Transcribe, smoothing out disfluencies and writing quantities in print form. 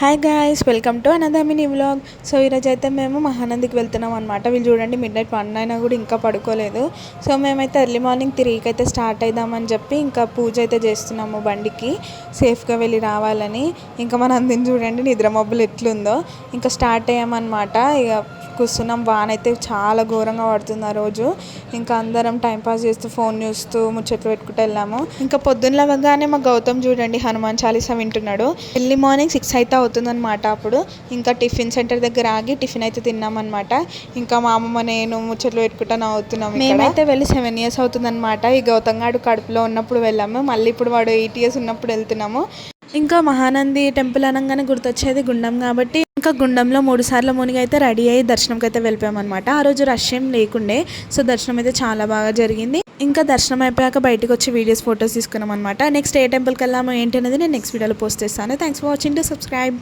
Hi guys, welcome to another mini vlog. So ఈరోజు అయితే మేము మహానందికి వెళ్తున్నాం అనమాట. వీళ్ళు చూడండి మిడ్-నైట్ 1 అయినా కూడా ఇంకా పడుకోలేదు. సో మేమైతే ఎర్లీ మార్నింగ్ 3కి అయితే స్టార్ట్ అయిదామని చెప్పి ఇంకా పూజ అయితే చేస్తున్నాము బండికి సేఫ్గా వెళ్ళి రావాలని. ఇంకా మన అందరిని చూడండి నిద్ర మబ్బులు ఎట్లుందో. ఇంకా స్టార్ట్ అయ్యామన్నమాట. ఇక కూర్చున్నాం. వాన అయితే చాలా ఘోరంగా పడుతుంది ఆ రోజు. ఇంకా అందరం టైంపాస్ చేస్తూ ఫోన్ చూస్తూ ముచ్చట్లు పెట్టుకుంటూ వెళ్ళాము. ఇంకా పొద్దున్న లేవగానే మా గౌతమ్ చూడండి హనుమాన్ చాలీసా వింటున్నాడు. ఎర్లీ మార్నింగ్ 6 అయితే అవుతుందన్నమాట. అప్పుడు ఇంకా టిఫిన్ సెంటర్ దగ్గర ఆగి టిఫిన్ అయితే తిన్నామన్నమాట. ఇంకా మా అమ్మమ్మ నేను ముచ్చట్లు పెట్టుకుంటా నవ్వుతున్నాం. మేమైతే వెళ్ళి 7 years అవుతుందన్నమాట. ఈ గౌతమ్ గాడు కడుపులో ఉన్నప్పుడు వెళ్ళాము. మళ్ళీ ఇప్పుడు వాడు 8 years ఉన్నప్పుడు వెళ్తున్నాము. ఇంకా మహానంది టెంపుల్ అనగానే గుర్తొచ్చేది గుండం కాబట్టి ఇంకా గుండంలో 3 సార్లు మునిగి అయితే రెడీ అయ్యి దర్శనంకి అయితే వెళ్ళిపోయామన్నమాట. ఆ రోజు రష్ ఏం లేకుండే. సో దర్శనం అయితే చాలా బాగా జరిగింది. ఇంకా దర్శనం అయిపోయాక బయటకు వచ్చి వీడియోస్ ఫొటోస్ తీసుకున్నాం అనమాట. నెక్స్ట్ ఏ టెంపుల్కి వెళ్ళామో ఏంటి అనేది నేను నెక్స్ట్ వీడియోలో పోస్ట్ చేస్తాను. Thanks for watching. To subscribe.